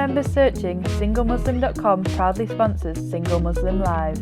Remember searching SingleMuslim.com proudly sponsors Single Muslim Live.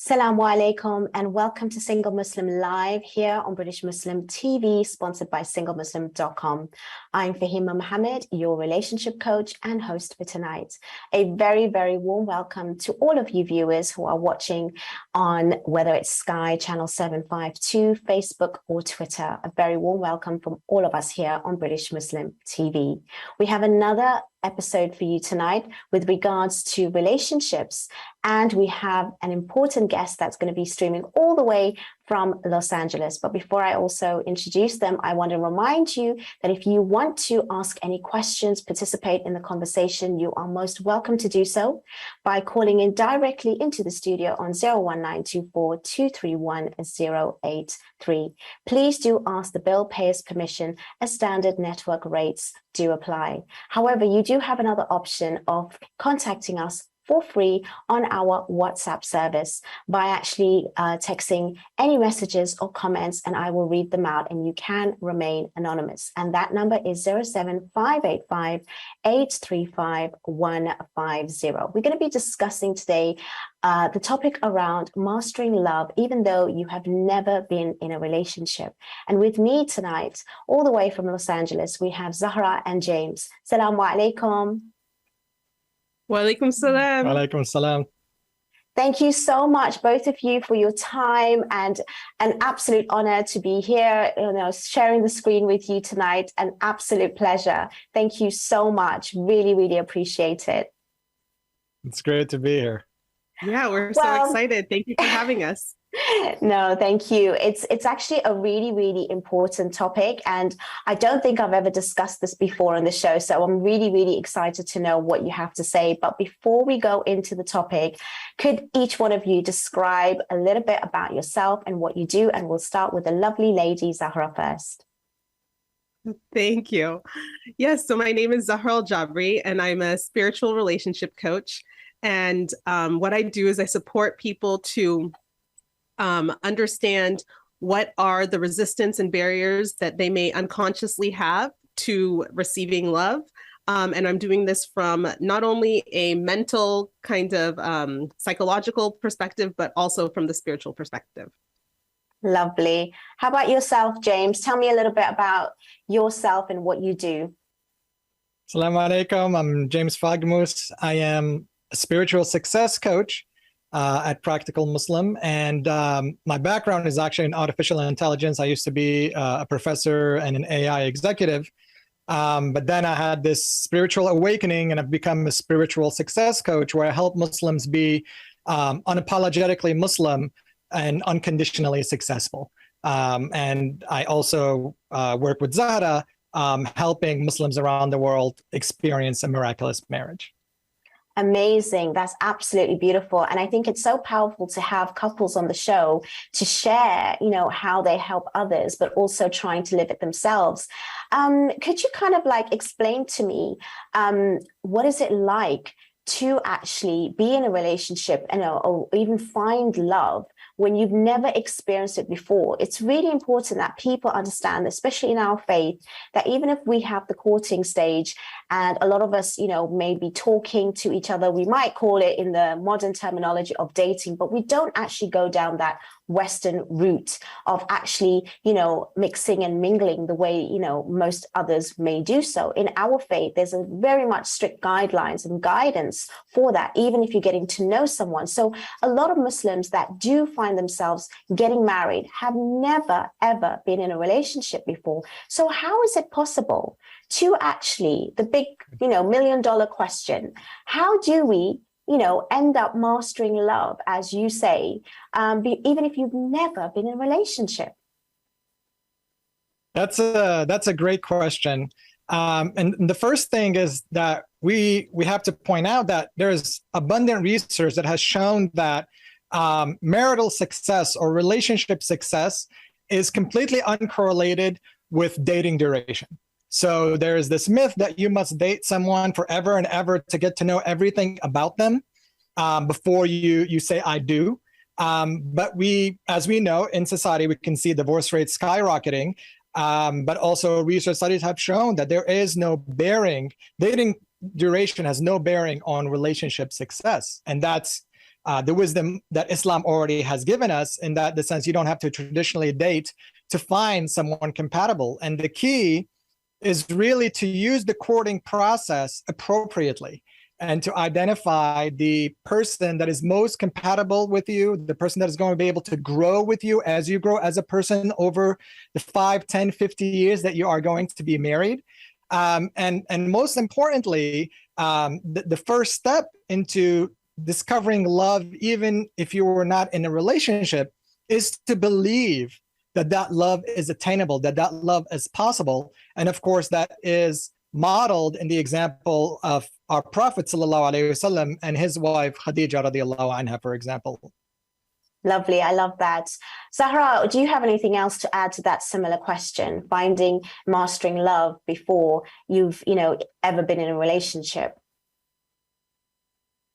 Assalamu alaikum and welcome to Single Muslim Live here on British Muslim TV, sponsored by SingleMuslim.com. I'm Fahima Mohammed, your relationship coach and host for tonight. A very, very warm welcome to all of you viewers who are watching on whether it's Sky Channel 752, Facebook or Twitter. A very warm welcome from all of us here on British Muslim TV. We have another episode for you tonight with regards to relationships, and we have an important guest that's going to be streaming all the way from Los Angeles. But before I also introduce them, I want to remind you that if you want to ask any questions, participate in the conversation, you are most welcome to do so by calling in directly into the studio on 01924 231 083. Please do ask the bill payer's permission, as standard network rates do apply. However, you do have another option of contacting us for free on our WhatsApp service by actually texting any messages or comments, and I will read them out, and you can remain anonymous. And that number is 07585 835 150. We're going to be discussing today the topic around mastering love, even though you have never been in a relationship. And with me tonight, all the way from Los Angeles, we have Zahra and James. Assalamu alaikum. Wa alaikum salam. Wa alaikum salam. Thank you so much, both of you, for your time, and an absolute honor to be here, sharing the screen with you tonight. An absolute pleasure. Thank you so much. Really, really appreciate it. It's great to be here. Yeah, we're so excited. Thank you for having us. No, thank you. It's actually a really, really important topic, and I don't think I've ever discussed this before on the show, so I'm really, really excited to know what you have to say. But before we go into the topic, could each one of you describe a little bit about yourself and what you do? And we'll start with the lovely lady, Zahra, first. Thank you. Yes, so my name is Zahra Aljabri, and I'm a spiritual relationship coach. And what I do is I support people to understand what are the resistance and barriers that they may unconsciously have to receiving love. And I'm doing this from not only a mental kind of psychological perspective, but also from the spiritual perspective. Lovely. How about yourself, James? Tell me a little bit about yourself and what you do. Assalamu alaikum. I'm James Faghmous. I am a spiritual success coach at Practical Muslim, and my background is actually in artificial intelligence. I used to be a professor and an AI executive, but then I had this spiritual awakening, and I've become a spiritual success coach where I help Muslims be unapologetically Muslim and unconditionally successful. And I also work with Zahra, helping Muslims around the world experience a miraculous marriage. Amazing. That's absolutely beautiful. And I think it's so powerful to have couples on the show to share, how they help others, but also trying to live it themselves. Could you kind of explain to me, what is it like to actually be in a relationship or even find love when you've never experienced it before? It's really important that people understand, especially in our faith, that even if we have the courting stage and a lot of us, may be talking to each other, we might call it in the modern terminology of dating, but we don't actually go down that Western route of actually, mixing and mingling the way, most others may do so. In our faith, there's a very much strict guidelines and guidance for that, even if you're getting to know someone. So a lot of Muslims that do find themselves getting married have never, ever been in a relationship before. So how is it possible to actually, the big, $1 million question, how do we end up mastering love, as you say, even if you've never been in a relationship? That's a great question. And the first thing is that we have to point out that there is abundant research that has shown that marital success or relationship success is completely uncorrelated with dating duration. So there's this myth that you must date someone forever and ever to get to know everything about them before you say I do. But as we know, in society, we can see divorce rates skyrocketing. But also research studies have shown that there is no bearing, dating duration has no bearing on relationship success. And that's the wisdom that Islam already has given us, in that the sense you don't have to traditionally date to find someone compatible. And the key is really to use the courting process appropriately and to identify the person that is most compatible with you, the person that is going to be able to grow with you as you grow as a person over the 5, 10, 50 years that you are going to be married. And most importantly, the first step into discovering love, even if you were not in a relationship, is to believe that love is attainable, that love is possible. And of course, that is modeled in the example of our Prophet ﷺ and his wife Khadija radiallahu anha, for example. Lovely. I love that. Zahra, do you have anything else to add to that similar question? Mastering love before you've, ever been in a relationship?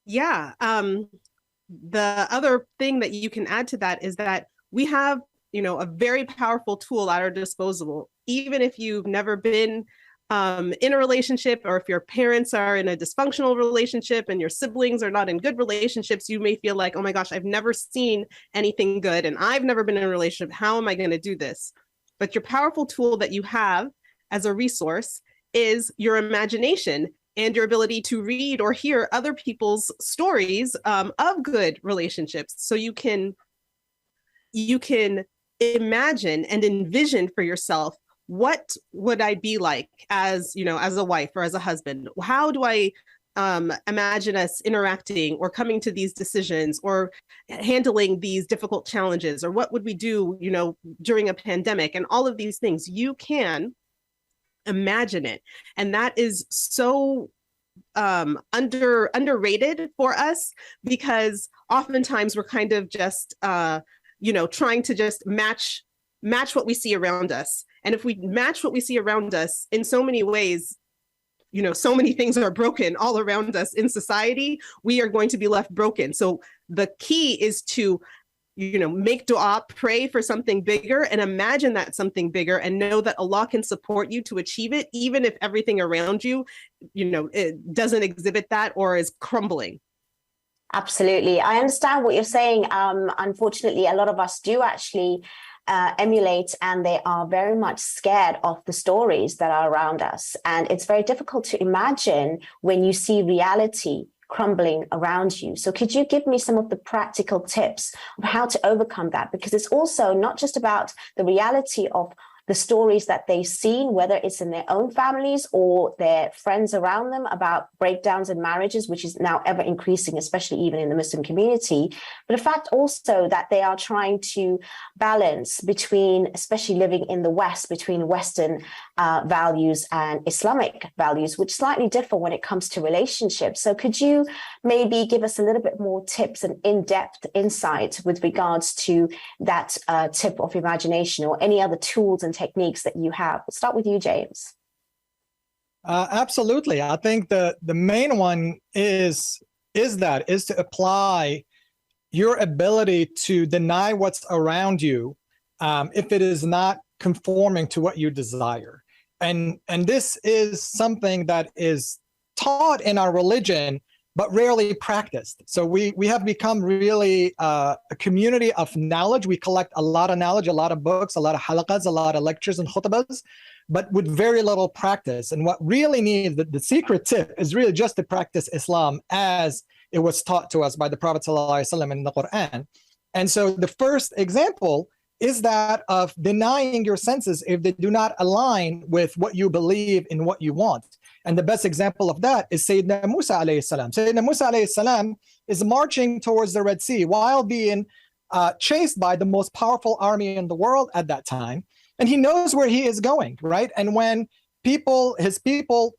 Yeah. The other thing that you can add to that is that we have, a very powerful tool at our disposal. Even if you've never been in a relationship, or if your parents are in a dysfunctional relationship and your siblings are not in good relationships, you may feel like, oh my gosh, I've never seen anything good and I've never been in a relationship. How am I going to do this? But your powerful tool that you have as a resource is your imagination and your ability to read or hear other people's stories of good relationships. So you can imagine and envision for yourself, what would I be like as a wife or as a husband? How do I imagine us interacting or coming to these decisions or handling these difficult challenges? Or what would we do, during a pandemic? And all of these things, you can imagine it. And that is so underrated for us, because oftentimes we're kind of just, trying to just match what we see around us. And if we match what we see around us in so many ways, so many things are broken all around us in society, we are going to be left broken. So the key is to, make dua, pray for something bigger and imagine that something bigger, and know that Allah can support you to achieve it, even if everything around you, it doesn't exhibit that or is crumbling. Absolutely. I understand what you're saying. Unfortunately, a lot of us do actually emulate, and they are very much scared of the stories that are around us. And it's very difficult to imagine when you see reality crumbling around you. So could you give me some of the practical tips of how to overcome that? Because it's also not just about the reality of the stories that they've seen, whether it's in their own families or their friends around them, about breakdowns in marriages, which is now ever increasing, especially even in the Muslim community. But the fact also that they are trying to balance between, especially living in the West, between Western values and Islamic values, which slightly differ when it comes to relationships. So could you maybe give us a little bit more tips and in-depth insight with regards to that tip of imagination, or any other tools and techniques that you have? We'll start with you, James. Absolutely. I think the main one is to apply your ability to deny what's around you if it is not conforming to what you desire. And this is something that is taught in our religion, but rarely practiced. So we have become really a community of knowledge. We collect a lot of knowledge, a lot of books, a lot of halaqas, a lot of lectures and khutbahs, but with very little practice. And what really needs, the secret tip is really just to practice Islam as it was taught to us by the Prophet ﷺ in the Quran. And so the first example is that of denying your senses if they do not align with what you believe in, what you want. And the best example of that is Sayyidina Musa alayhi salam. Sayyidina Musa alayhi salam is marching towards the Red Sea while being chased by the most powerful army in the world at that time. And he knows where he is going, right? And when his people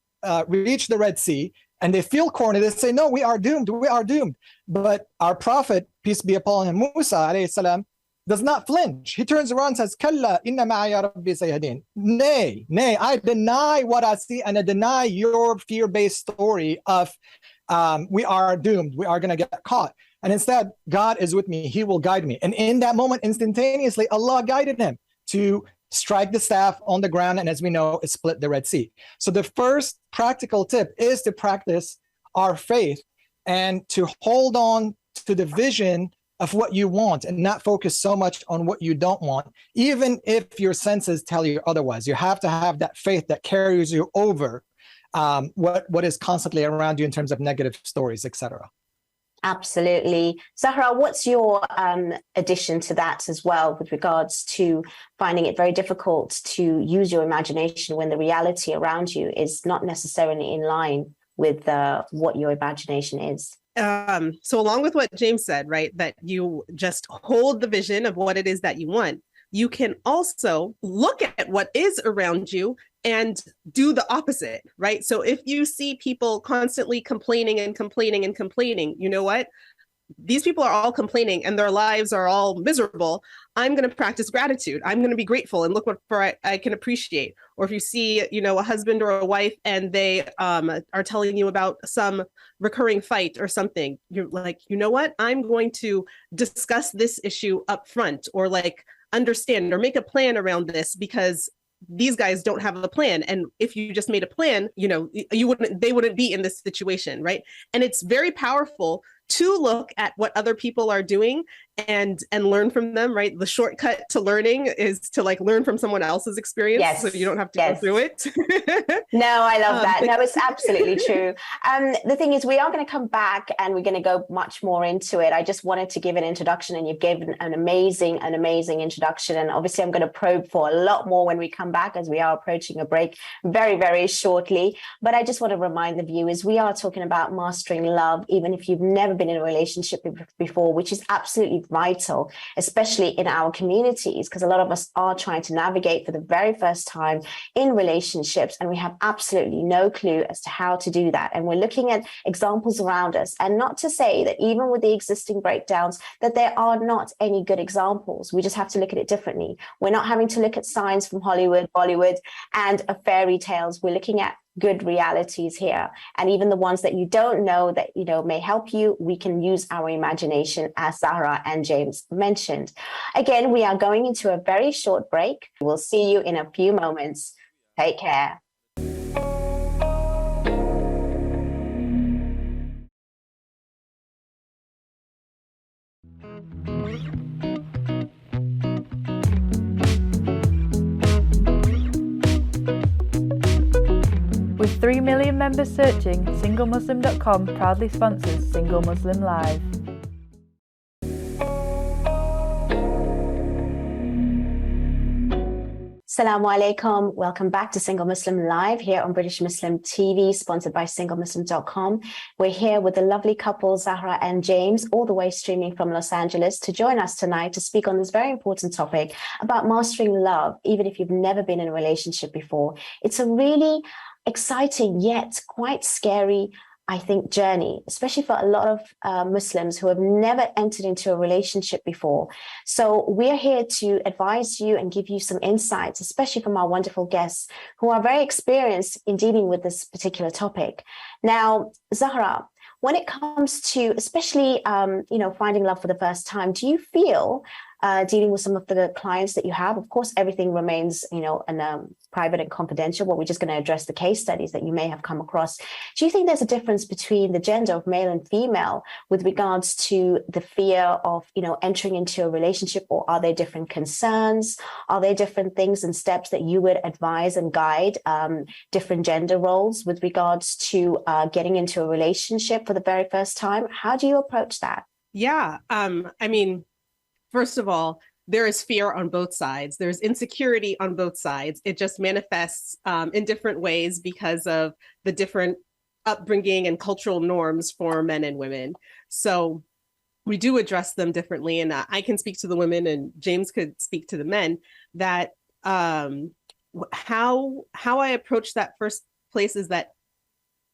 reach the Red Sea and they feel cornered, they say, no, we are doomed, we are doomed. But our prophet, peace be upon him, Musa alayhi salam, does not flinch. He turns around and says, Kalla, inna ma'aya rabbi sayyadin. Nay, I deny what I see, and I deny your fear-based story of we are doomed, we are going to get caught. And instead, God is with me, he will guide me. And in that moment, instantaneously, Allah guided him to strike the staff on the ground, and as we know, it split the Red Sea. So the first practical tip is to practice our faith and to hold on to the vision of what you want and not focus so much on what you don't want, even if your senses tell you otherwise. You have to have that faith that carries you over what is constantly around you in terms of negative stories, etc. Absolutely. Zahra, what's your addition to that as well with regards to finding it very difficult to use your imagination when the reality around you is not necessarily in line with what your imagination is? So along with what James said, right, that you just hold the vision of what it is that you want, you can also look at what is around you and do the opposite, right? So if you see people constantly complaining, you know what? These people are all complaining and their lives are all miserable. I'm going to practice gratitude. I'm going to be grateful and look what I can appreciate. Or if you see, a husband or a wife and they are telling you about some recurring fight or something, you're like, you know what? I'm going to discuss this issue up front, or like understand or make a plan around this, because these guys don't have a plan. And if you just made a plan, they wouldn't be in this situation, right? And it's very powerful to look at what other people are doing and learn from them, right? The shortcut to learning is to learn from someone else's experience. Yes. So you don't have to go through it. No, I love that. No, it's absolutely true. The thing is, we are going to come back and we're going to go much more into it. I just wanted to give an introduction, and you've given an amazing introduction. And obviously I'm going to probe for a lot more when we come back, as we are approaching a break very, very shortly. But I just want to remind the viewers, we are talking about mastering love, even if you've never been in a relationship before, which is absolutely vital, especially in our communities, because a lot of us are trying to navigate for the very first time in relationships, and we have absolutely no clue as to how to do that. And we're looking at examples around us, and not to say that even with the existing breakdowns that there are not any good examples. We just have to look at it differently. We're not having to look at signs from Hollywood, Bollywood, and fairy tales. We're looking at good realities here, and even the ones that you don't know that may help you, we can use our imagination, as Zahra and James mentioned. Again, we are going into a very short break. We'll see you in a few moments. Take care. With 3 million members searching, SingleMuslim.com proudly sponsors Single Muslim Live. Assalamu alaikum. Welcome back to Single Muslim Live here on British Muslim TV, sponsored by SingleMuslim.com. We're here with the lovely couple, Zahra and James, all the way streaming from Los Angeles, to join us tonight to speak on this very important topic about mastering love, even if you've never been in a relationship before. It's a really exciting yet quite scary, I think, journey, especially for a lot of Muslims who have never entered into a relationship before. So we're here to advise you and give you some insights, especially from our wonderful guests who are very experienced in dealing with this particular topic. Now, Zahra, when it comes to especially, finding love for the first time, do you feel dealing with some of the clients that you have, of course, everything remains, private and confidential, but we're just going to address the case studies that you may have come across. Do you think there's a difference between the gender of male and female with regards to the fear of, entering into a relationship, or are there different concerns? Are there different things and steps that you would advise and guide different gender roles with regards to getting into a relationship for the very first time? How do you approach that? Yeah. First of all, there is fear on both sides. There's insecurity on both sides. It just manifests in different ways because of the different upbringing and cultural norms for men and women. So we do address them differently. And I can speak to the women, and James could speak to the men, that how I approach that first place is that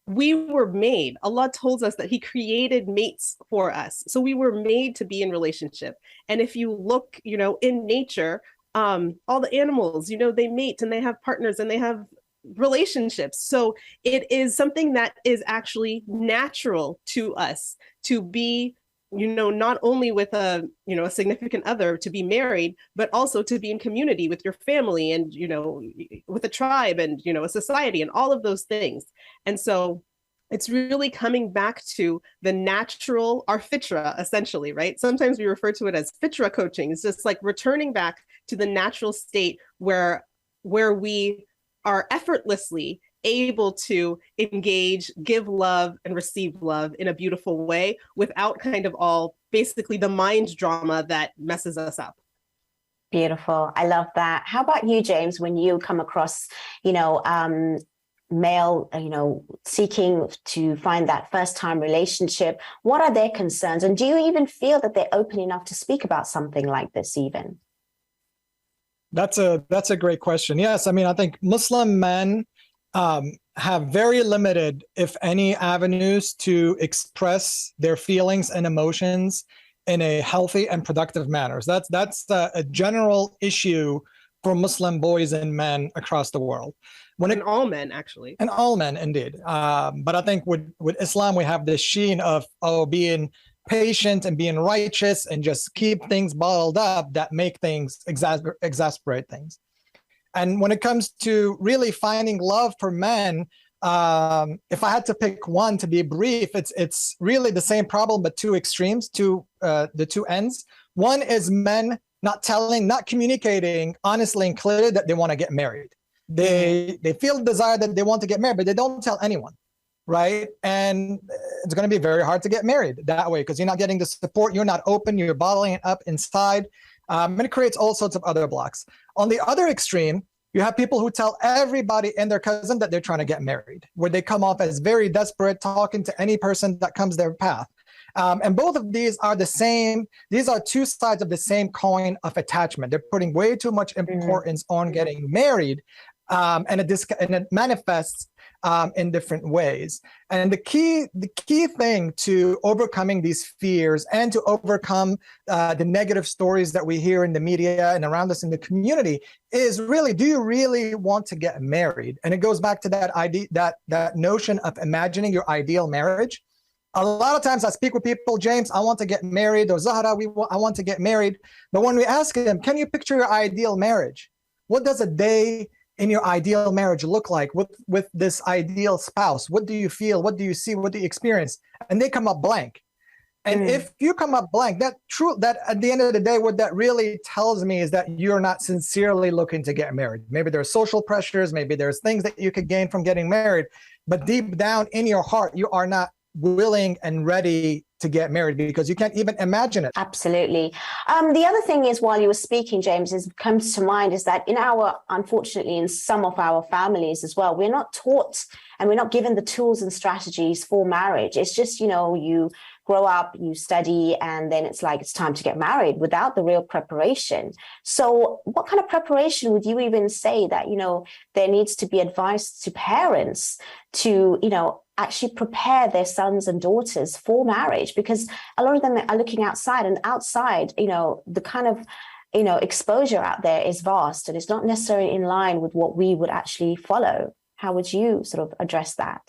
we were made, Allah tells us that he created mates for us. So we were made to be in relationship. And if you look, in nature, all the animals, they mate and they have partners and they have relationships. So it is something that is actually natural to us to be, not only with a significant other, to be married, but also to be in community with your family and, with a tribe and, a society and all of those things. And so it's really coming back to the natural, our fitra, essentially, right? Sometimes we refer to it as fitra coaching. It's just like returning back to the natural state where we are effortlessly able to engage, give love, and receive love in a beautiful way without kind of all basically the mind drama that messes us up. Beautiful. I love that. How about you, James, when you come across, male, seeking to find that first time relationship, what are their concerns? And do you even feel that they're open enough to speak about something like this even? That's a great question. Yes. I mean, I think Muslim men have very limited, if any, avenues to express their feelings and emotions in a healthy and productive manner. So that's a general issue for Muslim boys and men across the world. And all men, actually. And all men, indeed. But I think with Islam, we have this sheen of being patient and being righteous and just keep things bottled up that make things exasperate things. And when it comes to really finding love for men, if I had to pick one to be brief, it's really the same problem, but two extremes, the two ends. One is men not communicating honestly and clearly that they want to get married. They feel the desire that they want to get married, but they don't tell anyone, right? And it's going to be very hard to get married that way because you're not getting the support, you're not open, you're bottling it up inside, and it creates all sorts of other blocks. On the other extreme, you have people who tell everybody and their cousin that they're trying to get married, where they come off as very desperate, talking to any person that comes their path. And both of these are the same. These are two sides of the same coin of attachment. They're putting way too much importance on getting married, and it manifests in different ways. And the key thing to overcoming these fears and to overcome the negative stories that we hear in the media and around us in the community is really, do you really want to get married? And it goes back to that idea, that notion of imagining your ideal marriage. A lot of times I speak with people, James, I want to get married, or Zahra, I want to get married. But when we ask them, can you picture your ideal marriage? What does a day in your ideal marriage look like with this ideal spouse? What do you feel? What do you see? What do you experience? And they come up blank. And if you come up blank, that at the end of the day, what that really tells me is that you're not sincerely looking to get married. Maybe there's social pressures, maybe there's things that you could gain from getting married, but deep down in your heart, you are not willing and ready to get married because you can't even imagine it. Absolutely. The other thing is, while you were speaking, James, comes to mind is that unfortunately, in some of our families as well, we're not taught and we're not given the tools and strategies for marriage. It's just, you grow up, you study, and then it's like it's time to get married without the real preparation. So what kind of preparation would you even say that, there needs to be advice to parents to, actually prepare their sons and daughters for marriage? Because a lot of them are looking outside, and outside, the kind of, exposure out there is vast, and it's not necessarily in line with what we would actually follow. How would you sort of address that?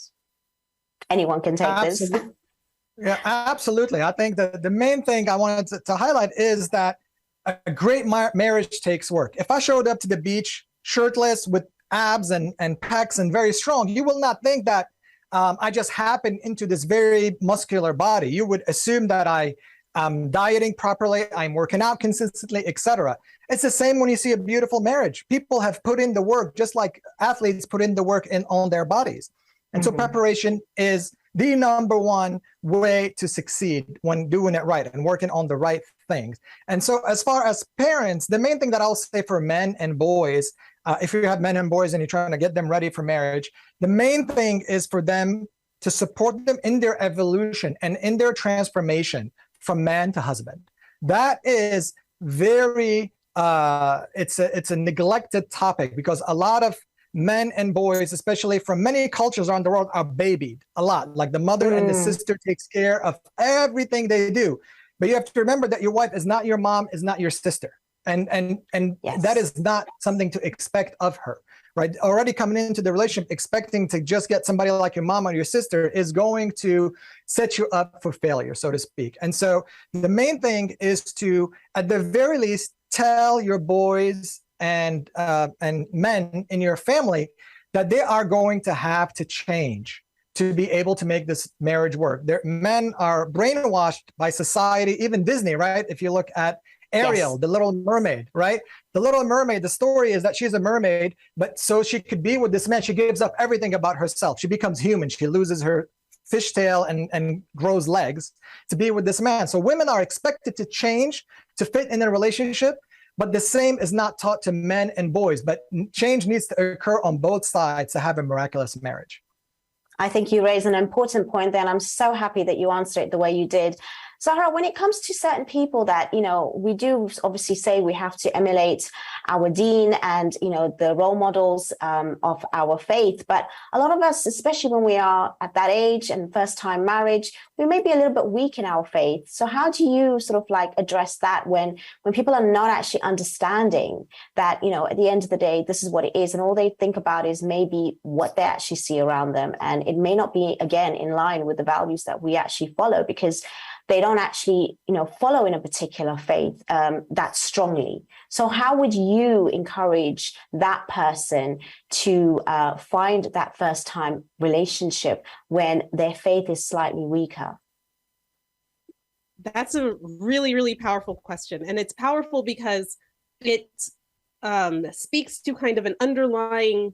Anyone can take this. Yeah, absolutely. I think that the main thing I wanted to highlight is that a great marriage takes work. If I showed up to the beach shirtless with abs and pecs and very strong, you will not think that I just happened into this very muscular body. You would assume that I'm dieting properly, I'm working out consistently, etc. It's the same when you see a beautiful marriage. People have put in the work, just like athletes put in the work on their bodies. And so preparation is the number one way to succeed when doing it right and working on the right things. And so as far as parents, the main thing that I'll say for men and boys, if you have men and boys and you're trying to get them ready for marriage, the main thing is for them to support them in their evolution and in their transformation from man to husband. That is very, it's a neglected topic because a lot of men and boys, especially from many cultures around the world, are babied a lot. Like the mother and the sister takes care of everything they do. But you have to remember that your wife is not your mom, is not your sister. And Yes. that is not something to expect of her, right? Already coming into the relationship, expecting to just get somebody like your mom or your sister is going to set you up for failure, so to speak. And so the main thing is to, at the very least, tell your boys and men in your family that they are going to have to change to be able to make this marriage work. Men are brainwashed by society, even Disney, right? If you look at Ariel, Yes. the Little Mermaid, right? The Little Mermaid, the story is that she's a mermaid, but so she could be with this man, she gives up everything about herself. She becomes human. She loses her fishtail and grows legs to be with this man. So women are expected to change to fit in a relationship, but the same is not taught to men and boys. But change needs to occur on both sides to have a miraculous marriage. I think you raise an important point there, and I'm so happy that you answered it the way you did. Zahra, when it comes to certain people that, we do obviously say we have to emulate our deen and, the role models of our faith. But a lot of us, especially when we are at that age and first time marriage, we may be a little bit weak in our faith. So how do you sort of like address that when people are not actually understanding that, at the end of the day, this is what it is. And all they think about is maybe what they actually see around them. And it may not be, again, in line with the values that we actually follow, because they don't actually, follow in a particular faith that strongly. So how would you encourage that person to find that first time relationship when their faith is slightly weaker? That's a really, really powerful question. And it's powerful because it speaks to kind of an underlying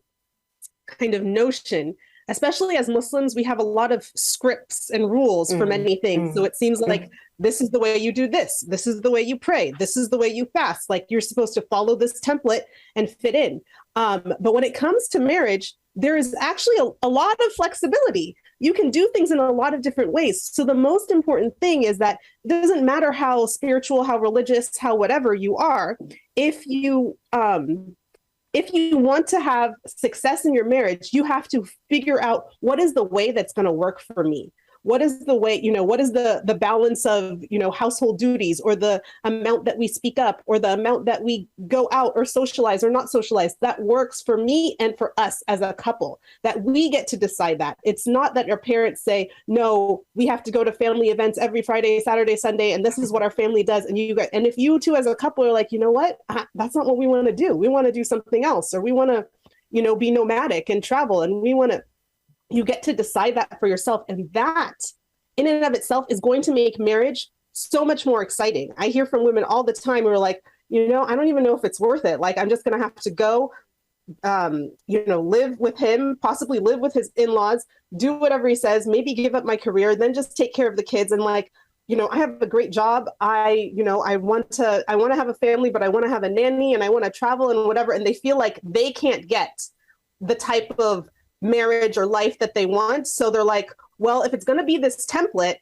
kind of notion. Especially as Muslims, we have a lot of scripts and rules for many things. So it seems like this is the way you do this. This is the way you pray. This is the way you fast. Like you're supposed to follow this template and fit in. But when it comes to marriage, there is actually a lot of flexibility. You can do things in a lot of different ways. So the most important thing is that it doesn't matter how spiritual, how religious, how whatever you are, if you want to have success in your marriage, you have to figure out what is the way that's going to work for me. What is the way, what is the balance of, household duties, or the amount that we speak up, or the amount that we go out or socialize or not socialize that works for me and for us as a couple, that we get to decide that. It's not that our parents say, no, we have to go to family events every Friday, Saturday, Sunday, and this is what our family does. And and if you two as a couple are like, you know what, that's not what we want to do. We want to do something else, or we want to, be nomadic and travel, and you get to decide that for yourself. And that in and of itself is going to make marriage so much more exciting. I hear from women all the time who are like, I don't even know if it's worth it. Like, I'm just going to have to go, live with him, possibly live with his in-laws, do whatever he says, maybe give up my career, then just take care of the kids. And like, I have a great job. I want to have a family, but I want to have a nanny and I want to travel and whatever. And they feel like they can't get the type of marriage or life that they want. So they're like, well, if it's going to be this template,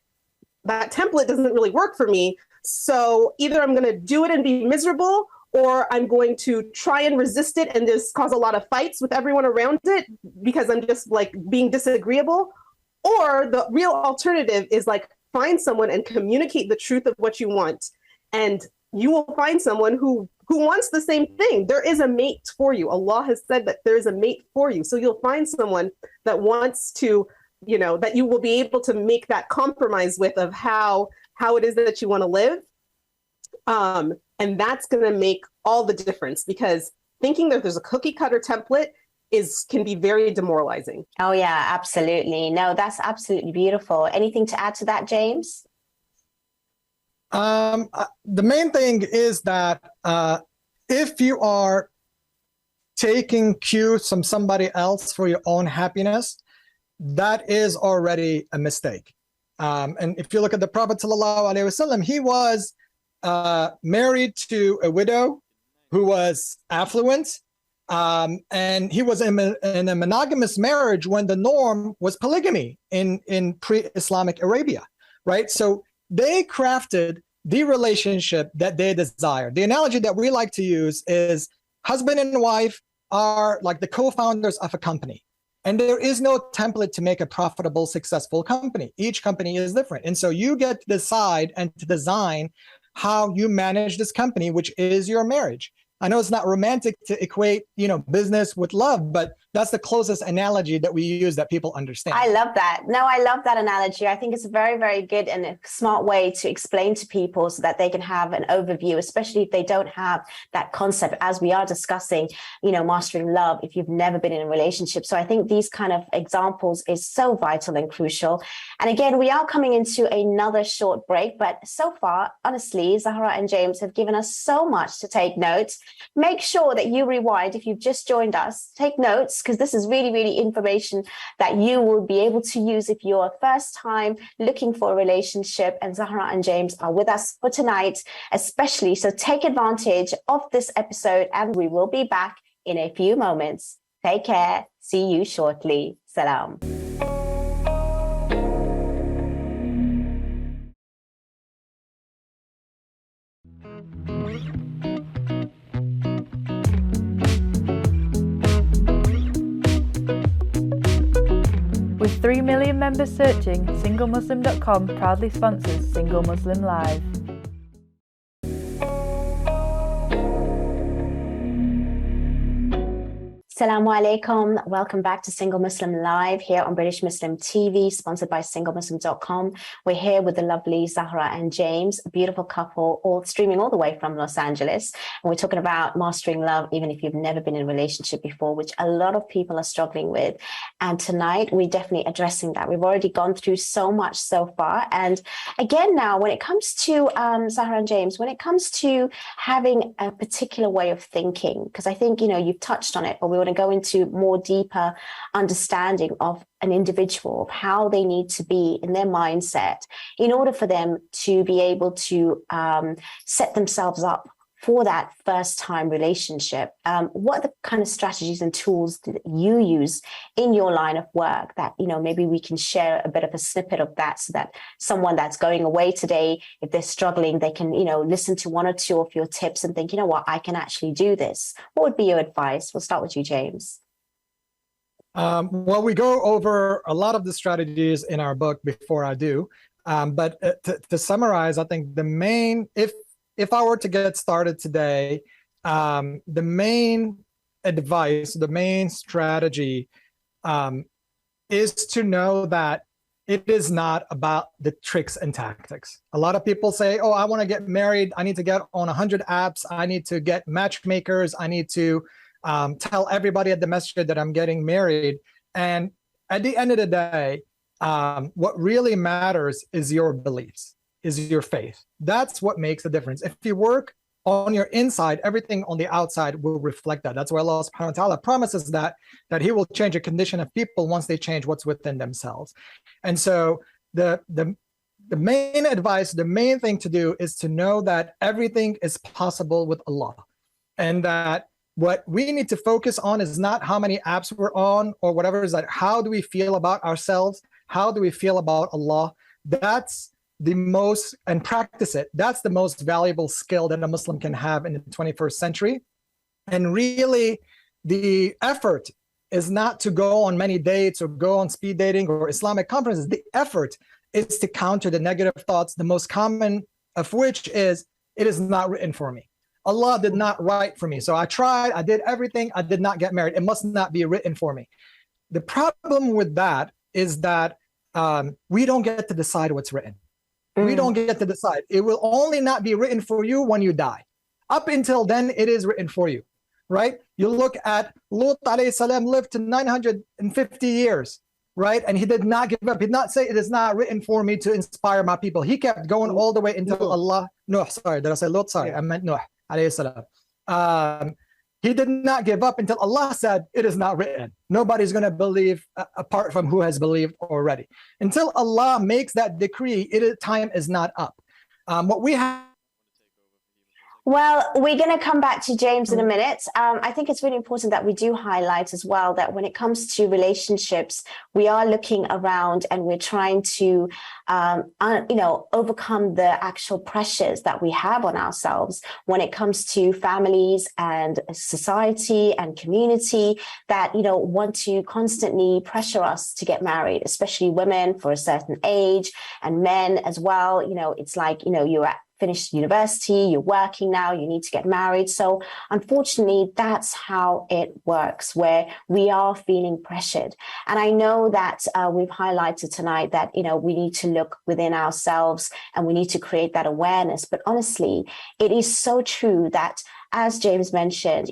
that template doesn't really work for me. So either I'm going to do it and be miserable, or I'm going to try and resist it and just cause a lot of fights with everyone around it because I'm just like being disagreeable. Or the real alternative is like, find someone and communicate the truth of what you want. And you will find someone who wants the same thing. There is a mate for you. Allah has said that there is a mate for you. So you'll find someone that wants to, that you will be able to make that compromise with, of how it is that you want to live. And that's going to make all the difference, because thinking that there's a cookie cutter template can be very demoralizing. Oh yeah, absolutely. No, that's absolutely beautiful. Anything to add to that, James? The main thing is that if you are taking cues from somebody else for your own happiness, that is already a mistake. And if you look at the Prophet ﷺ, he was married to a widow who was affluent, and he was in a monogamous marriage when the norm was polygamy in pre-Islamic Arabia, right? So they crafted the relationship that they desire. The analogy that we like to use is husband and wife are like the co-founders of a company. And there is no template to make a profitable, successful company. Each company is different. And so you get to decide and to design how you manage this company, which is your marriage. I know it's not romantic to equate, business with love, but that's the closest analogy that we use that people understand. I love that. No, I love that analogy. I think it's a very, very good and a smart way to explain to people so that they can have an overview, especially if they don't have that concept, as we are discussing, mastering love, if you've never been in a relationship. So I think these kind of examples is so vital and crucial. And again, we are coming into another short break, but so far, honestly, Zahra and James have given us so much to take notes. Make sure that you rewind if you've just joined us. Take notes, because this is really, really information that you will be able to use if you're first time looking for a relationship. And Zahra and James are with us for tonight, especially. So take advantage of this episode, and we will be back in a few moments. Take care. See you shortly. Salam. With 3 million members searching, SingleMuslim.com proudly sponsors Single Muslim Live. Assalamu alaikum. Welcome back to Single Muslim Live here on British Muslim TV, sponsored by SingleMuslim.com. We're here with the lovely Zahra and James, a beautiful couple, all streaming all the way from Los Angeles. And we're talking about mastering love, even if you've never been in a relationship before, which a lot of people are struggling with. And tonight, we're definitely addressing that. We've already gone through so much so far. And again, now, when it comes to Zahra and James, when it comes to having a particular way of thinking, because I think, you've touched on it, but we want to go into more deeper understanding of an individual, of how they need to be in their mindset in order for them to be able to set themselves up for that first time relationship. What are the kind of strategies and tools that you use in your line of work that, maybe we can share a bit of a snippet of that, so that someone that's going away today, if they're struggling, they can, listen to one or two of your tips and think, what, I can actually do this. What would be your advice? We'll start with you, James. Well, we go over a lot of the strategies in our book before I do. But to summarize, I think the main, if I were to get started today, the main advice, the main strategy is to know that it is not about the tricks and tactics. A lot of people say, oh, I want to get married. I need to get on 100 apps. I need to get matchmakers. I need to tell everybody at the masjid that I'm getting married. And at the end of the day, what really matters is your beliefs, is your faith. That's what makes the difference. If you work on your inside, everything on the outside will reflect that. That's why Allah subhanahu wa ta'ala promises that he will change a condition of people once they change what's within themselves. And so the main advice, the main thing to do is to know that everything is possible with Allah. And that what we need to focus on is not how many apps we're on or whatever, is that how do we feel about ourselves? How do we feel about Allah? That's the most, and practice it. That's the most valuable skill that a Muslim can have in the 21st century. And really, the effort is not to go on many dates or go on speed dating or Islamic conferences. The effort is to counter the negative thoughts, the most common of which is, it is not written for me. Allah did not write for me. So I tried, I did everything, I did not get married. It must not be written for me. The problem with that is that we don't get to decide what's written. We don't get to decide. It will only not be written for you when you die. Up until then, it is written for you, right? You look at Lut alayhi salam lived to 950 years, right? And he did not give up. He did not say, it is not written for me to inspire my people. He kept going all the way until Allah, Nuh, sorry, did I say Lut? Sorry, I meant Nuh alayhi salam. He did not give up until Allah said, it is not written. Nobody's going to believe apart from who has believed already. Until Allah makes that decree, time is not up. What we have. Well, we're going to come back to James in a minute. I think it's really important that we do highlight as well that when it comes to relationships, we are looking around and we're trying to, overcome the actual pressures that we have on ourselves when it comes to families and society and community that, want to constantly pressure us to get married, especially women for a certain age and men as well. It's like, you're at finished university, you're working now, you need to get married. So unfortunately, that's how it works, where we are feeling pressured. And I know that we've highlighted tonight that, we need to look within ourselves and we need to create that awareness. But honestly, it is so true that, as James mentioned,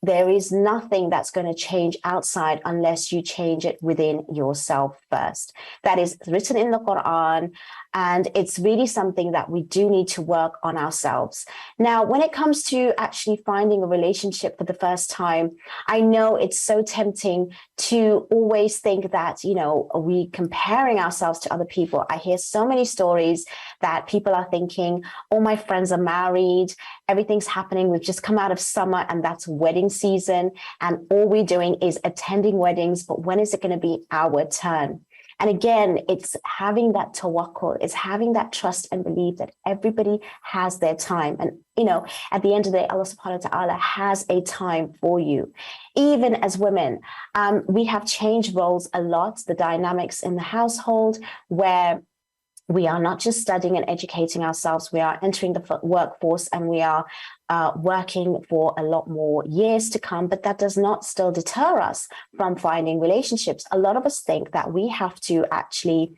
there is nothing that's going to change outside unless you change it within yourself first. That is written in the Quran, and it's really something that we do need to work on ourselves. Now, when it comes to actually finding a relationship for the first time, I know it's so tempting to always think that, are we comparing ourselves to other people? I hear so many stories that people are thinking, oh, my friends are married, everything's happening, we've just come out of summer and that's wedding season, and all we're doing is attending weddings, but when is it going to be our turn? And again, it's having that tawakkul, it's having that trust and belief that everybody has their time. And, at the end of the day, Allah subhanahu wa ta'ala has a time for you. Even as women, we have changed roles a lot, the dynamics in the household, where we are not just studying and educating ourselves, we are entering the workforce and we are working for a lot more years to come, but that does not still deter us from finding relationships. A lot of us think that we have to actually,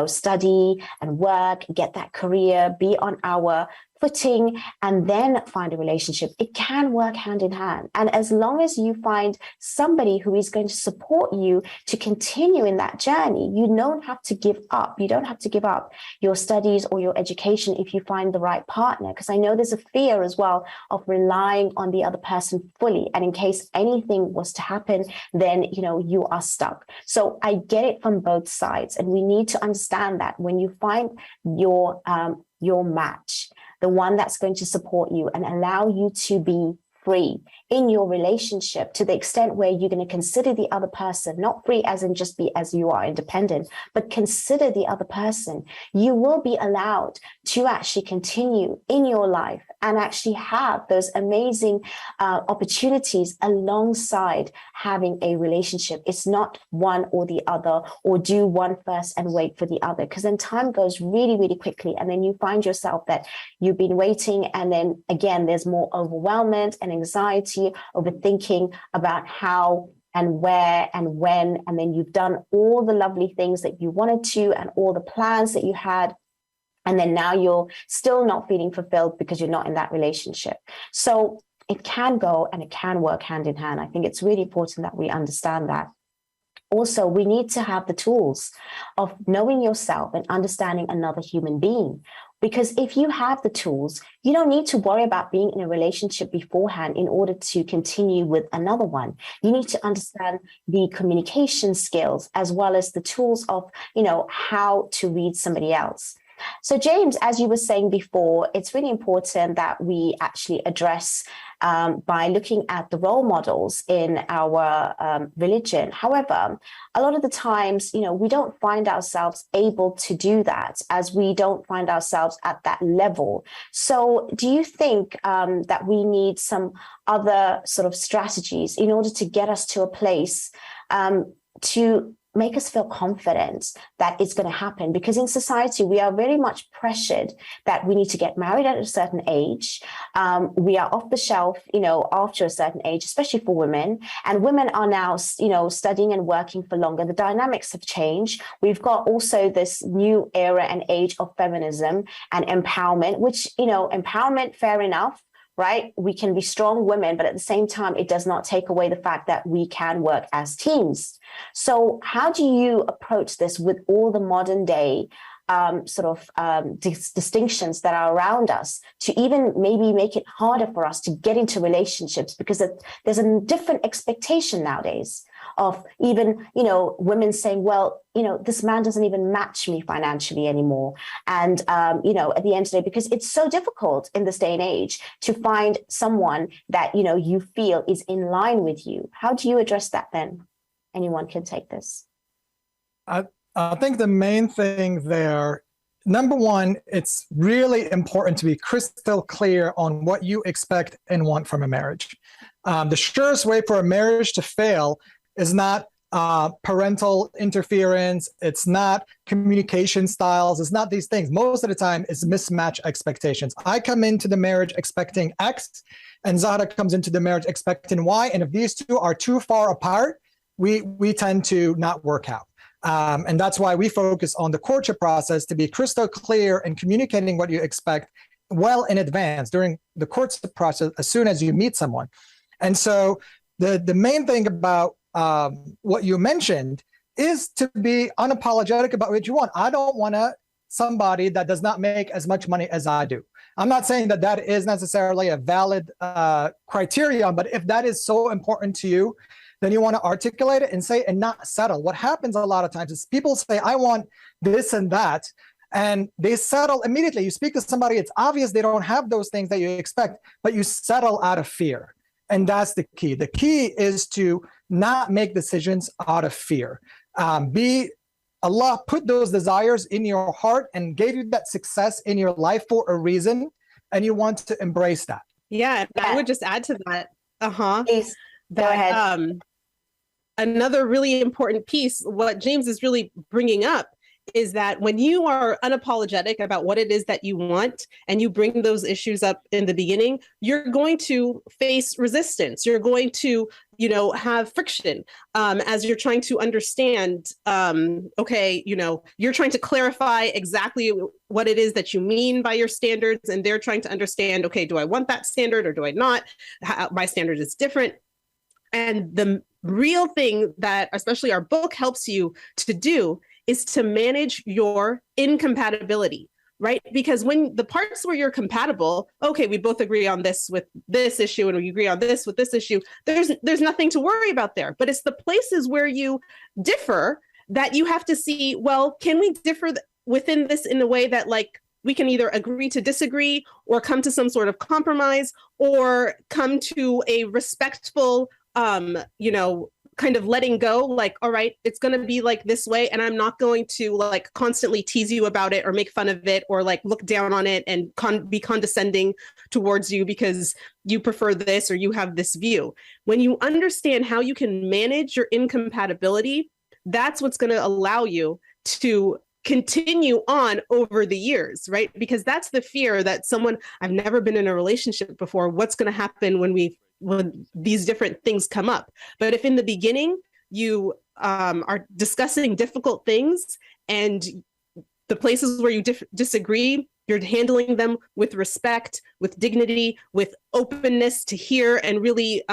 study and work, get that career, be on our footing, and then find a relationship. It can work hand in hand. And as long as you find somebody who is going to support you to continue in that journey, you don't have to give up. You don't have to give up your studies or your education if you find the right partner. Because I know there's a fear as well of relying on the other person fully. And in case anything was to happen, then, you are stuck. So I get it from both sides. And we need to understand that when you find your match, the one that's going to support you and allow you to be free in your relationship to the extent where you're going to consider the other person, not free as in just be as you are independent, but consider the other person, you will be allowed to actually continue in your life and actually have those amazing opportunities alongside having a relationship. It's not one or the other, or do one first and wait for the other, because then time goes really, really quickly. And then you find yourself that you've been waiting. And then again, there's more overwhelmment and anxiety, overthinking about how and where and when, and then you've done all the lovely things that you wanted to and all the plans that you had, and then now you're still not feeling fulfilled because you're not in that relationship. So it can go and it can work hand in hand. I think it's really important that we understand that. Also, we need to have the tools of knowing yourself and understanding another human being. Because if you have the tools, you don't need to worry about being in a relationship beforehand in order to continue with another one. You need to understand the communication skills as well as the tools of, how to read somebody else. So James, as you were saying before, it's really important that we actually address by looking at the role models in our religion. However, a lot of the times, we don't find ourselves able to do that, as we don't find ourselves at that level. So do you think that we need some other sort of strategies in order to get us to a place to make us feel confident that it's going to happen? Because in society, we are very much pressured that we need to get married at a certain age. We are off the shelf, after a certain age, especially for women. And women are now, studying and working for longer. The dynamics have changed. We've got also this new era and age of feminism and empowerment, which, empowerment, fair enough. Right? We can be strong women, but at the same time, it does not take away the fact that we can work as teams. So how do you approach this with all the modern day distinctions that are around us to even maybe make it harder for us to get into relationships, because there's a different expectation nowadays of even, women saying, well, this man doesn't even match me financially anymore. And, at the end of the day, because it's so difficult in this day and age to find someone that, you feel is in line with you. How do you address that then? Anyone can take this. I think the main thing there, number one, it's really important to be crystal clear on what you expect and want from a marriage. The surest way for a marriage to fail is not parental interference. It's not communication styles. It's not these things. Most of the time, it's mismatch expectations. I come into the marriage expecting X, and Zahra comes into the marriage expecting Y. And if these two are too far apart, we tend to not work out. And that's why we focus on the courtship process, to be crystal clear and communicating what you expect well in advance during the courtship process as soon as you meet someone. And so the main thing about what you mentioned is to be unapologetic about what you want. I don't want somebody that does not make as much money as I do. I'm not saying that is necessarily a valid criterion, but if that is so important to you, then you want to articulate it and say, and not settle. What happens a lot of times is people say, I want this and that, and they settle immediately. You speak to somebody, it's obvious they don't have those things that you expect, but you settle out of fear. And that's the key. The key is to not make decisions out of fear. Allah put those desires in your heart and gave you that success in your life for a reason, and you want to embrace that. Yeah, I would just add to that. Please, go ahead. Another really important piece, what James is really bringing up, is that when you are unapologetic about what it is that you want and you bring those issues up in the beginning, you're going to face resistance. You're going to, have friction as you're trying to understand, you're trying to clarify exactly what it is that you mean by your standards. And they're trying to understand, okay, do I want that standard or do I not? My standard is different. And the real thing that especially our book helps you to do is to manage your incompatibility, right? Because when the parts where you're compatible, okay, we both agree on this with this issue and we agree on this with this issue, there's nothing to worry about there. But it's the places where you differ that you have to see, well, can we differ within this in a way that we can either agree to disagree or come to some sort of compromise or come to a respectful kind of letting go, all right, it's going to be this way. And I'm not going to constantly tease you about it or make fun of it or look down on it and be condescending towards you because you prefer this or you have this view. When you understand how you can manage your incompatibility, that's what's going to allow you to continue on over the years, right? Because that's the fear that I've never been in a relationship before. What's going to happen when these different things come up? But if in the beginning you are discussing difficult things and the places where you disagree, you're handling them with respect, with dignity, with openness to hear and really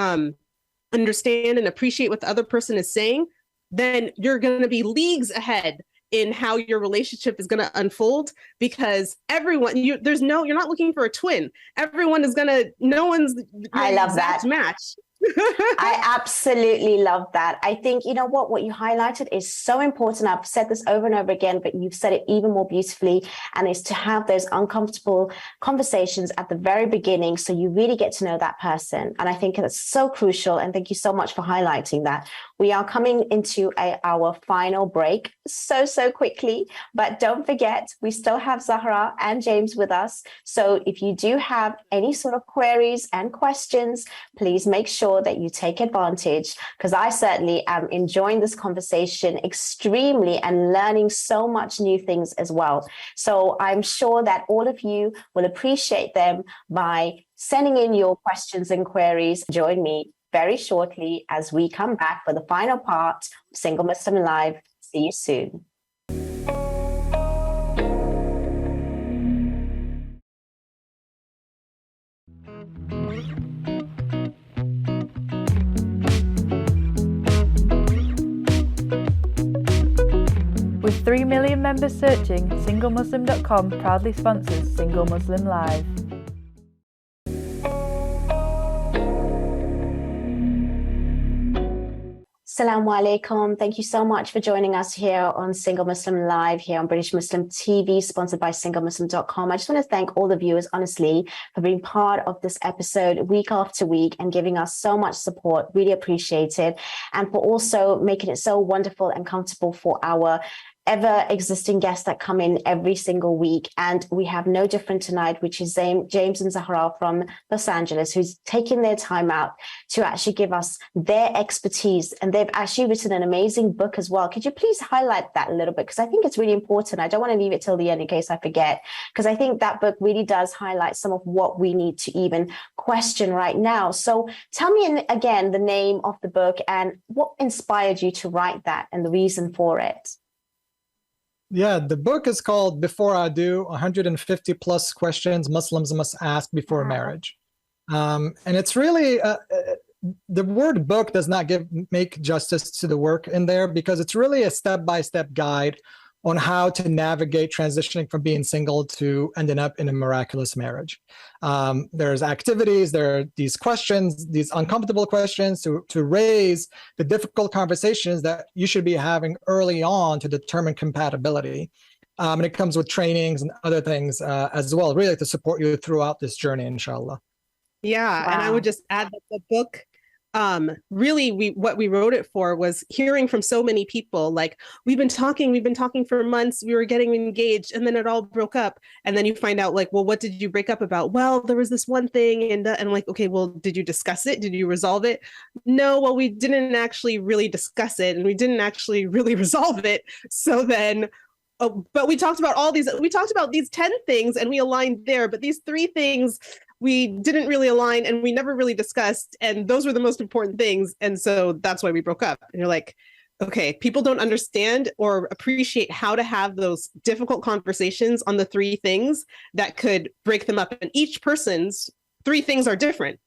understand and appreciate what the other person is saying, then you're going to be leagues ahead in how your relationship is going to unfold, because everyone, you're not looking for a twin. Everyone is no one's I love that match. I absolutely love that. I think, what you highlighted is so important. I've said this over and over again, but you've said it even more beautifully. And it's to have those uncomfortable conversations at the very beginning so you really get to know that person. And I think that's so crucial. And thank you so much for highlighting that. We are coming into our final break so quickly, but don't forget, we still have Zahra and James with us. So if you do have any sort of queries and questions, please make sure that you take advantage, because I certainly am enjoying this conversation extremely and learning so much new things as well. So I'm sure that all of you will appreciate them by sending in your questions and queries. Join me very shortly as we come back for the final part of Single Muslim Live. See you soon. With With 3 million members searching, SingleMuslim.com proudly sponsors Single Muslim Live. Assalamu alaikum. Thank you so much for joining us here on Single Muslim Live here on British Muslim TV, sponsored by SingleMuslim.com. I just want to thank all the viewers, honestly, for being part of this episode week after week and giving us so much support. Really appreciate it. And for also making it so wonderful and comfortable for our ever existing guests that come in every single week. And we have no different tonight, which is James and Zahra from Los Angeles, who's taken their time out to actually give us their expertise. And they've actually written an amazing book as well. Could you please highlight that a little bit? Because I think it's really important. I don't want to leave it till the end in case I forget, because I think that book really does highlight some of what we need to even question right now. So tell me again the name of the book and what inspired you to write that and the reason for it. Yeah, the book is called Before I Do, 150 plus questions Muslims must ask before marriage. And it's really, the word book does not make justice to the work in there, because it's really a step-by-step guide on how to navigate transitioning from being single to ending up in a miraculous marriage. There's activities, there are these questions, these uncomfortable questions to raise the difficult conversations that you should be having early on to determine compatibility. And it comes with trainings and other things as well, really to support you throughout this journey, inshallah. Yeah, wow. And I would just add that the book, really what we wrote it for was hearing from so many people, like, we've been talking for months, we were getting engaged, and then it all broke up. And then you find out, like, well, what did you break up about? Well, there was this one thing, and like, okay, well, did you discuss it? Did you resolve it? No, well, we didn't actually really discuss it, and we didn't actually really resolve it. So then but we talked about these 10 things and we aligned there, but these 3 things we didn't really align and we never really discussed. And those were the most important things. And so that's why we broke up. And you're like, okay, people don't understand or appreciate how to have those difficult conversations on the 3 things that could break them up. And each person's 3 things are different.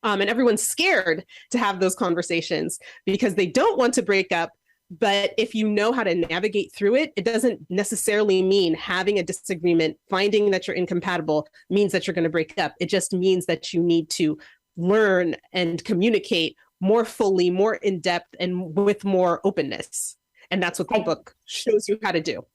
And everyone's scared to have those conversations because they don't want to break up. But if you know how to navigate through it, it doesn't necessarily mean having a disagreement, finding that you're incompatible means that you're going to break up. It just means that you need to learn and communicate more fully, more in depth, and with more openness. And that's what the book shows you how to do.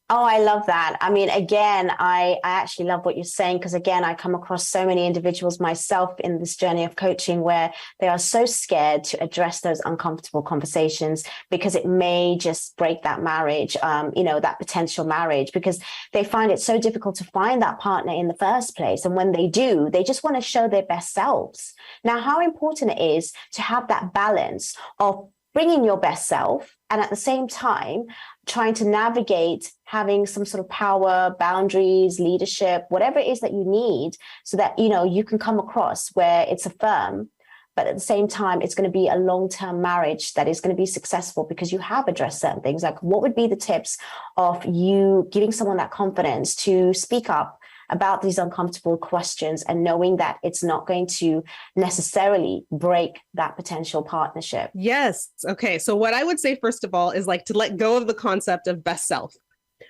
Oh, I love that. I mean, again, I actually love what you're saying, because again, I come across so many individuals myself in this journey of coaching where they are so scared to address those uncomfortable conversations because it may just break that marriage, that potential marriage, because they find it so difficult to find that partner in the first place. And when they do, they just want to show their best selves. Now, how important it is to have that balance of bringing your best self and at the same time trying to navigate having some sort of power, boundaries, leadership, whatever it is that you need, so that you can come across where it's affirmed, but at the same time it's going to be a long-term marriage that is going to be successful because you have addressed certain things. Like, what would be the tips of you giving someone that confidence to speak up about these uncomfortable questions and knowing that it's not going to necessarily break that potential partnership? Yes. Okay. So what I would say, first of all, is like to let go of the concept of best self,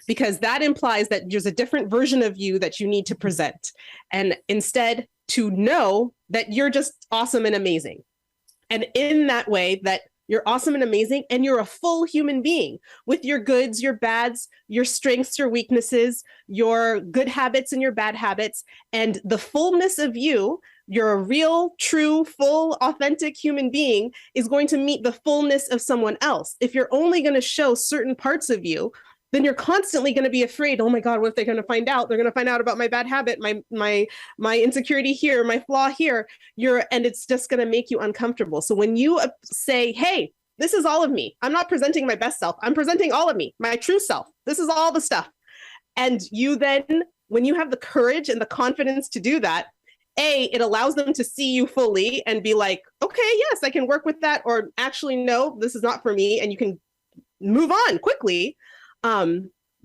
because that implies that there's a different version of you that you need to present. And instead to know that you're just awesome and amazing. And in that way that you're awesome and amazing, and you're a full human being with your goods, your bads, your strengths, your weaknesses, your good habits and your bad habits, and the fullness of you. You're a real, true, full, authentic human being is going to meet the fullness of someone else. If you're only going to show certain parts of you, then you're constantly going to be afraid. Oh my God, what if they're going to find out? They're going to find out about my bad habit, my insecurity here, my flaw here. And it's just going to make you uncomfortable. So when you say, hey, this is all of me, I'm not presenting my best self, I'm presenting all of me, my true self. This is all the stuff. And you then, when you have the courage and the confidence to do that, it allows them to see you fully and be like, okay, yes, I can work with that. Or actually, no, this is not for me. And you can move on quickly.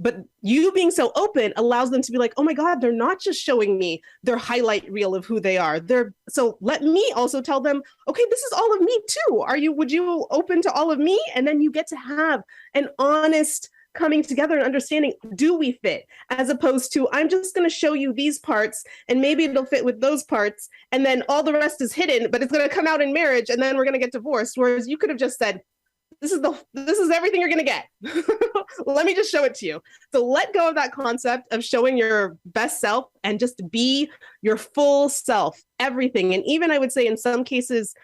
But you being so open allows them to be like, oh my God, they're not just showing me their highlight reel of who they are. So let me also tell them, okay, this is all of me too. Would you open to all of me? And then you get to have an honest coming together and understanding, do we fit? As opposed to, I'm just going to show you these parts and maybe it'll fit with those parts. And then all the rest is hidden, but it's going to come out in marriage and then we're going to get divorced. Whereas you could have just said, this is everything you're going to get. Let me just show it to you. So let go of that concept of showing your best self and just be your full self, everything. And even I would say in some cases,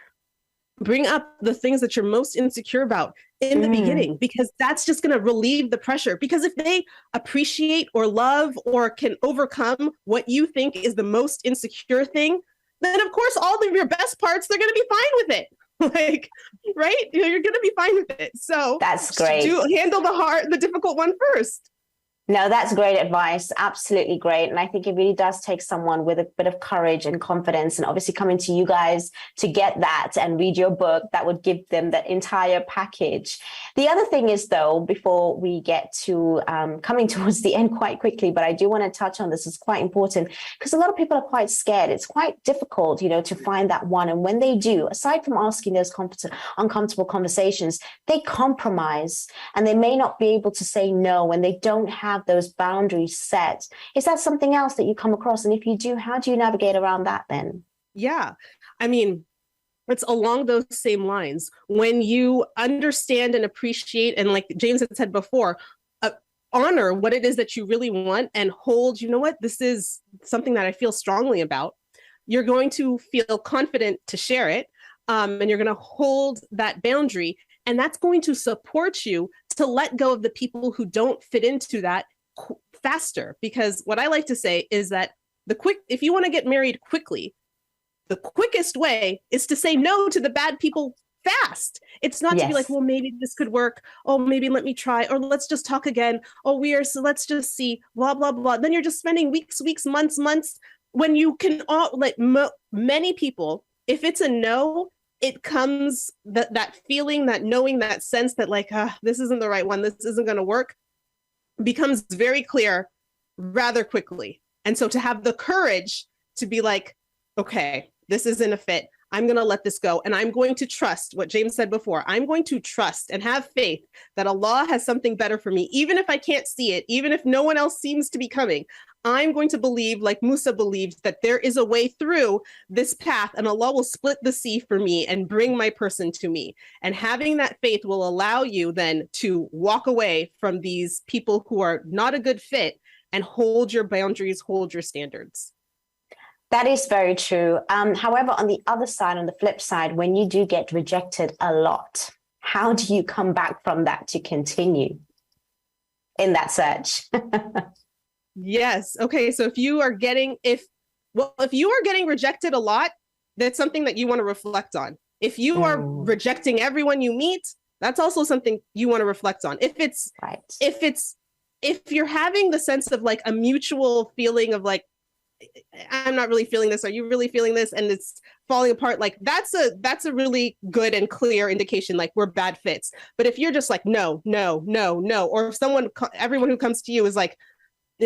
bring up the things that you're most insecure about in the beginning, because that's just going to relieve the pressure. Because if they appreciate or love or can overcome what you think is the most insecure thing, then of course, all of your best parts, they're going to be fine with it. Like, right? You're going to be fine with it. So that's great. Handle the difficult one first. No, that's great advice. Absolutely great. And I think it really does take someone with a bit of courage and confidence, and obviously coming to you guys to get that and read your book that would give them the entire package. The other thing is, though, before we get to coming towards the end quite quickly, but I do want to touch on this. It's quite important because a lot of people are quite scared. It's quite difficult, to find that one. And when they do, aside from asking those uncomfortable conversations, they compromise and they may not be able to say no when they don't have those boundaries set. Is that something else that you come across? And if you do, how do you navigate around that then? Yeah. I mean, it's along those same lines. When you understand and appreciate, and like James had said before, honor what it is that you really want and hold, this is something that I feel strongly about. You're going to feel confident to share it. And you're going to hold that boundary. And that's going to support you to let go of the people who don't fit into that faster. Because what I like to say is that if you want to get married quickly, the quickest way is to say no to the bad people fast. It's not to be like, well, maybe this could work. Oh, maybe let me try, or let's just talk again. Oh, so let's just see, blah, blah, blah. Then you're just spending weeks, months, when you can many people, if it's a no, it comes that feeling, that knowing, that sense that like, this isn't the right one, this isn't going to work, becomes very clear rather quickly. And so to have the courage to be like, okay, this isn't a fit. I'm going to let this go. And I'm going to trust what James said before. I'm going to trust and have faith that Allah has something better for me. Even if I can't see it, even if no one else seems to be coming, I'm going to believe, like Musa believed, that there is a way through this path and Allah will split the sea for me and bring my person to me. And having that faith will allow you then to walk away from these people who are not a good fit and hold your boundaries, hold your standards. That is very true. However, on the other side, on the flip side, when you do get rejected a lot, how do you come back from that to continue in that search? Yes. Okay. So if you are getting rejected a lot, that's something that you want to reflect on. If you are rejecting everyone you meet, that's also something you want to reflect on. If you're having the sense of like a mutual feeling of like, I'm not really feeling this, are you really feeling this? And it's falling apart. Like that's a really good and clear indication, like we're bad fits. But if you're just like, no, or if everyone who comes to you is like,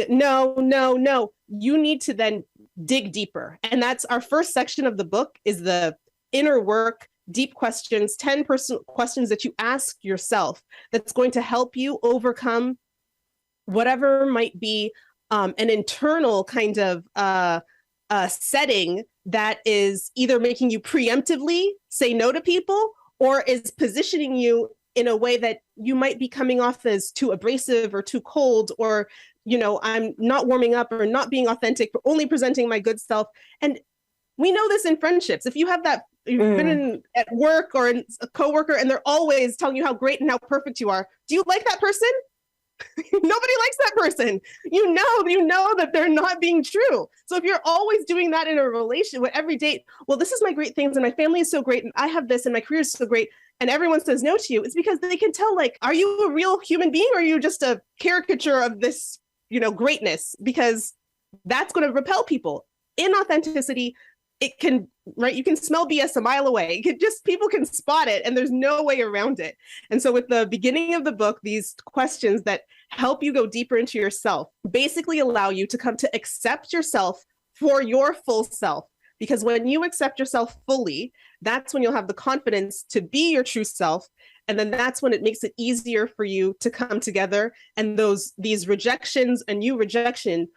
no, you need to then dig deeper. And that's our first section of the book, is the inner work, deep questions, 10 personal questions that you ask yourself that's going to help you overcome whatever might be an internal kind of setting that is either making you preemptively say no to people or is positioning you in a way that you might be coming off as too abrasive or too cold, or, I'm not warming up or not being authentic, but only presenting my good self. And we know this in friendships. If you have that, you've been at work or in a coworker and they're always telling you how great and how perfect you are. Do you like that person? Nobody likes that person. You know that they're not being true. So if you're always doing that in a relationship with every date, well, this is my great things and my family is so great and I have this and my career is so great, and everyone says no to you, it's because they can tell, like, are you a real human being or are you just a caricature of this, greatness? Because that's going to repel people. Inauthenticity, it can, right? You can smell BS a mile away. People can spot it and there's no way around it. And so with the beginning of the book, these questions that help you go deeper into yourself basically allow you to come to accept yourself for your full self, Because when you accept yourself fully, that's when you'll have the confidence to be your true self. And then that's when it makes it easier for you to come together. And these rejections and you rejecting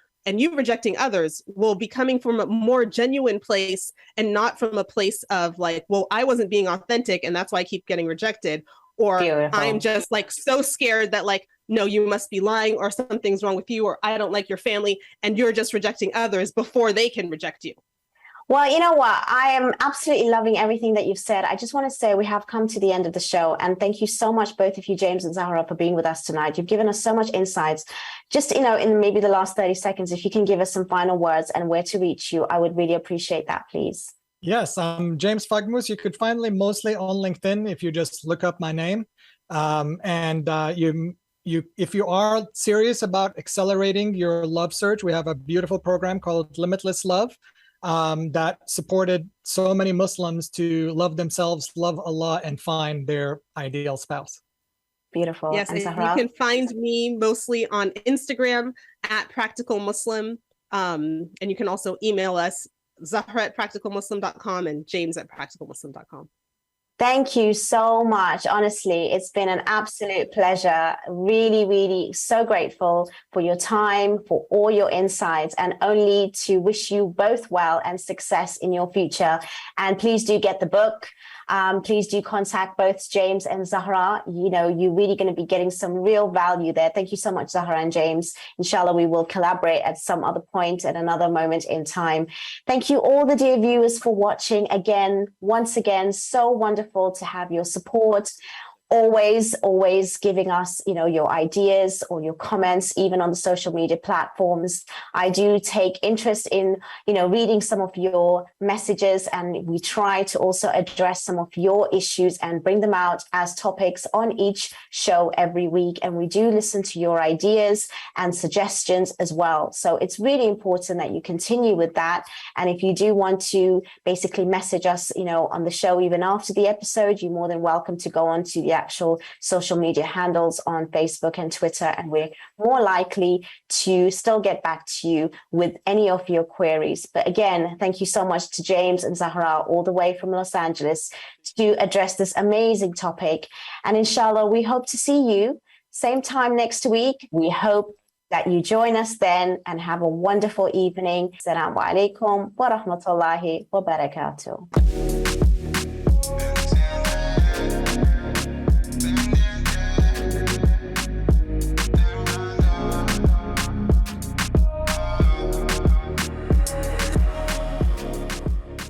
others will be coming from a more genuine place and not from a place of like, well, I wasn't being authentic and that's why I keep getting rejected. Or Beautiful. I'm just like so scared that like, no, you must be lying or something's wrong with you, or I don't like your family, and you're just rejecting others before they can reject you. Well, you know what? I am absolutely loving everything that you've said. I just want to say we have come to the end of the show. And thank you so much, both of you, James and Zahra, for being with us tonight. You've given us so much insights. Just, in maybe the last 30 seconds, if you can give us some final words and where to reach you, I would really appreciate that, please. Yes, I'm James Faghmous. You could find me mostly on LinkedIn if you just look up my name. If you are serious about accelerating your love search, we have a beautiful program called Limitless Love that supported so many Muslims to love themselves, love Allah, and find their ideal spouse. Beautiful. Yes, and you Zahra? can find me mostly on Instagram at Practical Muslim. And you can also email us, Zahra at practicalmuslim.com and James at practicalmuslim.com. Thank you so much. Honestly, it's been an absolute pleasure. Really, really so grateful for your time, for all your insights, and only to wish you both well and success in your future. And please do get the book. Please do contact both James and Zahra. You're really going to be getting some real value there. Thank you so much, Zahra and James. Inshallah, we will collaborate at some other point at another moment in time. Thank you all the dear viewers for watching again. Once again, so wonderful to have your support. Always giving us, your ideas or your comments, even on the social media platforms. I do take interest in, reading some of your messages, and we try to also address some of your issues and bring them out as topics on each show every week. And we do listen to your ideas and suggestions as well. So it's really important that you continue with that. And if you do want to basically message us, on the show, even after the episode, you're more than welcome to go on to the actual social media handles on Facebook and Twitter, and we're more likely to still get back to you with any of your queries. But again, thank you so much to James and Zahra all the way from Los Angeles to address this amazing topic. And inshallah, we hope to see you same time next week. We hope that you join us then, and have a wonderful evening. Assalamu alaikum wa rahmatullahi wa barakatuh.